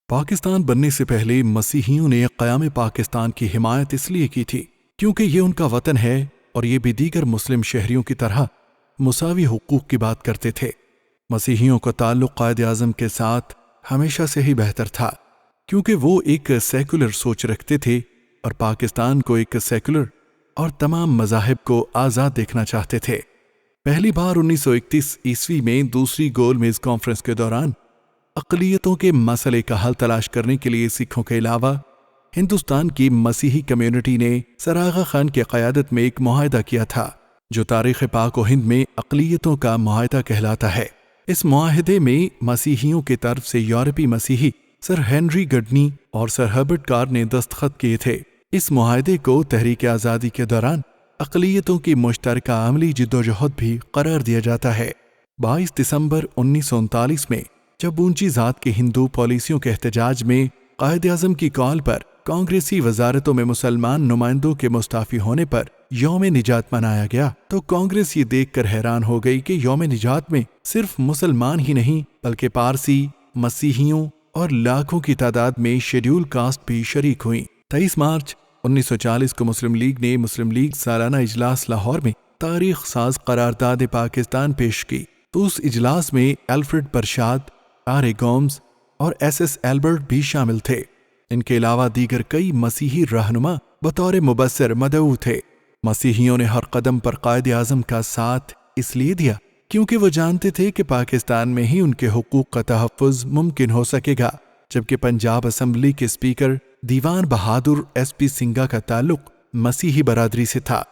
پاکستان بننے سے پہلے مسیحیوں نے قیام پاکستان کی حمایت اس لیے کی تھی کیونکہ یہ ان کا وطن ہے اور یہ بھی دیگر مسلم شہریوں کی طرح مساوی حقوق کی بات کرتے تھے۔ مسیحیوں کا تعلق قائد اعظم کے ساتھ ہمیشہ سے ہی بہتر تھا کیونکہ وہ ایک سیکولر سوچ رکھتے تھے اور پاکستان کو ایک سیکولر اور تمام مذاہب کو آزاد دیکھنا چاہتے تھے۔ پہلی بار 1931 عیسوی میں دوسری گول میز کانفرنس کے دوران اقلیتوں کے مسئلے کا حل تلاش کرنے کے لیے سکھوں کے علاوہ ہندوستان کی مسیحی کمیونٹی نے سر آغا خان کی قیادت میں ایک معاہدہ کیا تھا جو تاریخ پاک و ہند میں اقلیتوں کا معاہدہ کہلاتا ہے۔ اس معاہدے میں مسیحیوں کی طرف سے یورپی مسیحی سر ہنری گڈنی اور سر ہربرٹ کار نے دستخط کیے تھے۔ اس معاہدے کو تحریک آزادی کے دوران اقلیتوں کی مشترکہ عملی جدوجہد بھی قرار دیا جاتا ہے۔ 22 دسمبر 1939 میں جب اونچی ذات کی ہندو پالیسیوں کے احتجاج میں قائد اعظم کی کال پر کانگریسی وزارتوں میں مسلمان نمائندوں کے مستعفی ہونے پر یوم نجات منایا گیا تو کانگریس یہ دیکھ کر حیران ہو گئی کہ یوم نجات میں صرف مسلمان ہی نہیں بلکہ پارسی، مسیحیوں اور لاکھوں کی تعداد میں شیڈیول کاسٹ بھی شریک ہوئیں۔ 23 مارچ 1940 کو مسلم لیگ نے مسلم لیگ سالانہ اجلاس لاہور میں تاریخ ساز قرارداد پاکستان پیش کی تو اس اجلاس میں الفریڈ برشاد، آرے گومز اور ایس ایس ایلبرٹ بھی شامل تھے۔ ان کے علاوہ دیگر کئی مسیحی رہنما بطور مبصر مدعو تھے۔ مسیحیوں نے ہر قدم پر قائد اعظم کا ساتھ اس لیے دیا کیونکہ وہ جانتے تھے کہ پاکستان میں ہی ان کے حقوق کا تحفظ ممکن ہو سکے گا، جبکہ پنجاب اسمبلی کے اسپیکر دیوان بہادر ایس پی سنگھا کا تعلق مسیحی برادری سے تھا،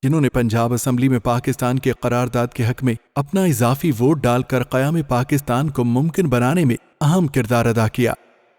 جنہوں نے پنجاب اسمبلی میں پاکستان کے قرارداد کے حق میں اپنا اضافی ووٹ ڈال کر قیام پاکستان کو ممکن بنانے میں اہم کردار ادا کیا۔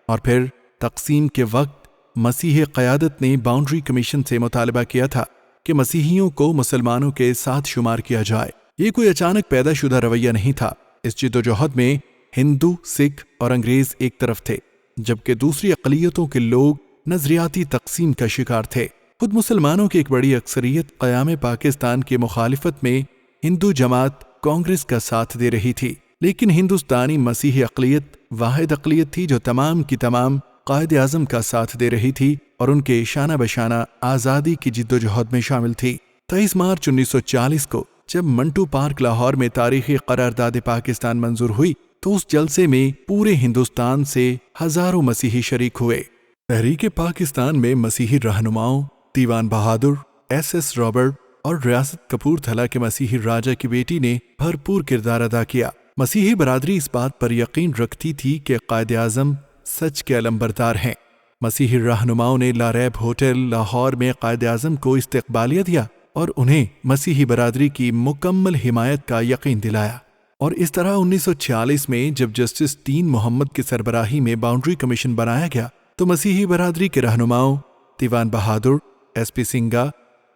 اور پھر تقسیم کے وقت مسیحی قیادت نے باؤنڈری کمیشن سے مطالبہ کیا تھا کہ مسیحیوں کو مسلمانوں کے ساتھ شمار کیا جائے۔ یہ کوئی اچانک پیدا شدہ رویہ نہیں تھا۔ اس جدوجہد میں ہندو، سکھ اور انگریز ایک طرف تھے، جبکہ دوسری اقلیتوں کے لوگ نظریاتی تقسیم کا شکار تھے۔ خود مسلمانوں کی ایک بڑی اکثریت قیام پاکستان کی مخالفت میں ہندو جماعت کانگریس کا ساتھ دے رہی تھی، لیکن ہندوستانی مسیحی اقلیت واحد اقلیت تھی جو تمام کی تمام قائد اعظم کا ساتھ دے رہی تھی اور ان کے شانہ بشانہ آزادی کی جدوجہد میں شامل تھی۔ 23 مارچ 1940 کو جب منٹو پارک لاہور میں تاریخی قرارداد پاکستان منظور ہوئی تو اس جلسے میں پورے ہندوستان سے ہزاروں مسیحی شریک ہوئے۔ تحریک پاکستان میں مسیحی رہنماؤں دیوان بہادر، ایس ایس رابرٹ اور ریاست کپور تھلا کے مسیحی راجہ کی بیٹی نے بھرپور کردار ادا کیا۔ مسیحی برادری اس بات پر یقین رکھتی تھی کہ قائد اعظم سچ کے علمبردار ہیں۔ مسیحی رہنماؤں نے لاریب ہوٹل لاہور میں قائد اعظم کو استقبالیہ دیا اور انہیں مسیحی برادری کی مکمل حمایت کا یقین دلایا، اور اس طرح 1946 میں جب جسٹس دین محمد کی سربراہی میں باؤنڈری کمیشن بنایا گیا تو مسیحی برادری کے رہنماؤں دیوان بہادر، ایس پی سنگھا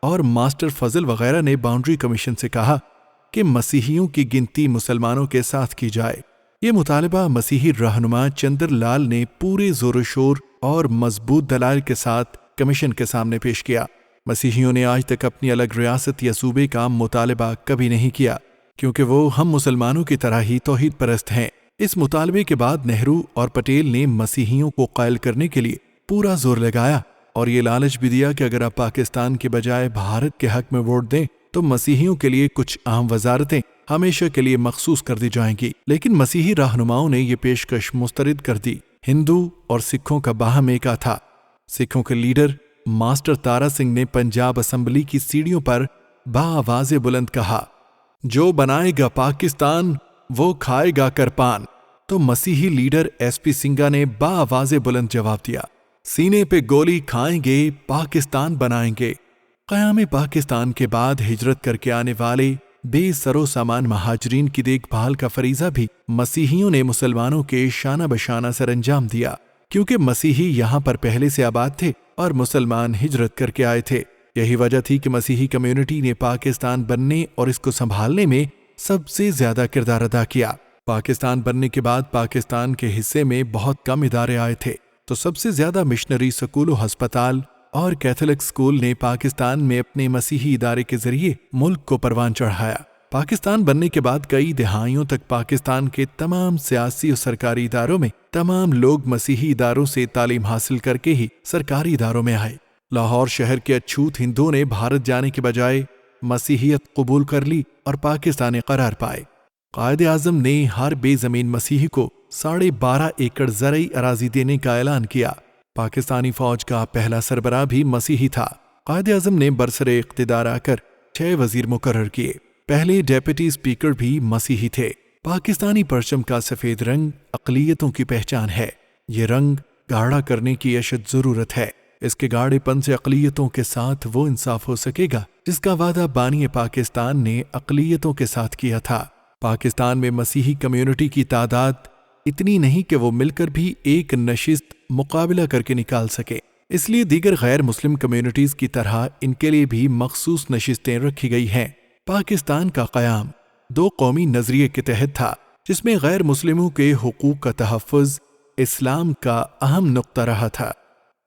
اور ماسٹر فضل وغیرہ نے باؤنڈری کمیشن سے کہا کہ مسیحیوں کی گنتی مسلمانوں کے ساتھ کی جائے۔ یہ مطالبہ مسیحی رہنما چندر لال نے پورے زور و شور اور مضبوط دلائل کے ساتھ کمیشن کے سامنے پیش کیا۔ مسیحیوں نے آج تک اپنی الگ ریاست یا صوبے کا مطالبہ کبھی نہیں کیا کیونکہ وہ ہم مسلمانوں کی طرح ہی توحید پرست ہیں۔ اس مطالبے کے بعد نہرو اور پٹیل نے مسیحیوں کو قائل کرنے کے لیے پورا زور لگایا اور یہ لالچ بھی دیا کہ اگر آپ پاکستان کے بجائے بھارت کے حق میں ووٹ دیں تو مسیحیوں کے لیے کچھ اہم وزارتیں ہمیشہ کے لیے مخصوص کر دی جائیں گی، لیکن مسیحی رہنماؤں نے یہ پیشکش مسترد کر دی۔ ہندو اور سکھوں کا باہم ایکا تھا۔ سکھوں کے لیڈر ماسٹر تارا سنگھ نے پنجاب اسمبلی کی سیڑھیوں پر بآواز بلند کہا، جو بنائے گا پاکستان وہ کھائے گا کرپان۔ تو مسیحی لیڈر ایس پی سنگھا نے بآواز بلند جواب دیا، سینے پہ گولی کھائیں گے پاکستان بنائیں گے۔ قیام پاکستان کے بعد ہجرت کر کے آنے والے بے سر و سامان مہاجرین کی دیکھ بھال کا فریضہ بھی مسیحیوں نے مسلمانوں کے شانہ بشانہ سر انجام دیا، کیونکہ مسیحی یہاں پر پہلے سے آباد تھے اور مسلمان ہجرت کر کے آئے تھے۔ یہی وجہ تھی کہ مسیحی کمیونٹی نے پاکستان بننے اور اس کو سنبھالنے میں سب سے زیادہ کردار ادا کیا۔ پاکستان بننے کے بعد پاکستان کے حصے میں بہت کم ادارے آئے تھے تو سب سے زیادہ مشنری سکول و ہسپتال اور کیتھولک سکول نے پاکستان میں اپنے مسیحی ادارے کے ذریعے ملک کو پروان چڑھایا۔ پاکستان بننے کے بعد کئی دہائیوں تک پاکستان کے تمام سیاسی اور سرکاری اداروں میں تمام لوگ مسیحی اداروں سے تعلیم حاصل کر کے ہی سرکاری اداروں میں آئے۔ لاہور شہر کے اچھوت ہندوؤں نے بھارت جانے کے بجائے مسیحیت قبول کر لی اور پاکستانی قرار پائے۔ قائد اعظم نے ہر بے زمین مسیحی کو 12.5 ایکڑ زرعی اراضی دینے کا اعلان کیا۔ پاکستانی فوج کا پہلا سربراہ بھی مسیحی تھا۔ قائد اعظم نے برسر اقتدار آ کر 6 وزیر مقرر کیے۔ پہلے ڈیپٹی اسپیکر بھی مسیحی تھے۔ پاکستانی پرچم کا سفید رنگ اقلیتوں کی پہچان ہے۔ یہ رنگ گاڑھا کرنے کی اشد ضرورت ہے۔ اس کے گاڑھے پن سے اقلیتوں کے ساتھ وہ انصاف ہو سکے گا جس کا وعدہ بانی پاکستان نے اقلیتوں کے ساتھ کیا تھا۔ پاکستان میں مسیحی کمیونٹی کی تعداد اتنی نہیں کہ وہ مل کر بھی ایک نشست مقابلہ کر کے نکال سکے، اس لیے دیگر غیر مسلم کمیونٹیز کی طرح ان کے لیے بھی مخصوص نشستیں رکھی گئی ہیں۔ پاکستان کا قیام 2 قومی نظریے کے تحت تھا، جس میں غیر مسلموں کے حقوق کا تحفظ اسلام کا اہم نقطہ رہا تھا،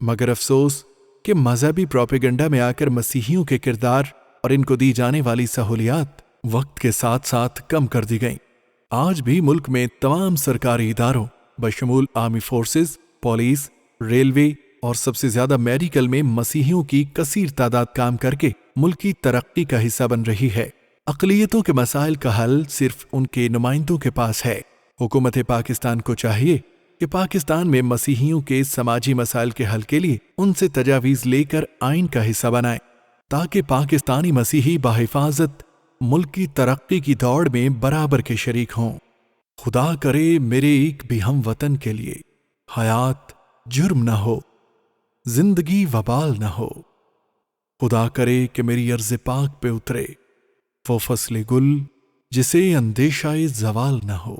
مگر افسوس کہ مذہبی پروپیگنڈا میں آ کر مسیحیوں کے کردار اور ان کو دی جانے والی سہولیات وقت کے ساتھ ساتھ کم کر دی گئیں۔ آج بھی ملک میں تمام سرکاری اداروں بشمول آرمی فورسز، پولیس، ریلوے اور سب سے زیادہ میڈیکل میں مسیحیوں کی کثیر تعداد کام کر کے ملکی ترقی کا حصہ بن رہی ہے۔ اقلیتوں کے مسائل کا حل صرف ان کے نمائندوں کے پاس ہے۔ حکومت پاکستان کو چاہیے کہ پاکستان میں مسیحیوں کے سماجی مسائل کے حل کے لیے ان سے تجاویز لے کر آئین کا حصہ بنائے تاکہ پاکستانی مسیحی بحفاظت ملک کی ترقی کی دوڑ میں برابر کے شریک ہوں۔ خدا کرے میرے ایک بھی ہم وطن کے لیے حیات جرم نہ ہو، زندگی وبال نہ ہو۔ خدا کرے کہ میری ارض پاک پہ اترے وہ فصل گل جسے اندیشہ زوال نہ ہو۔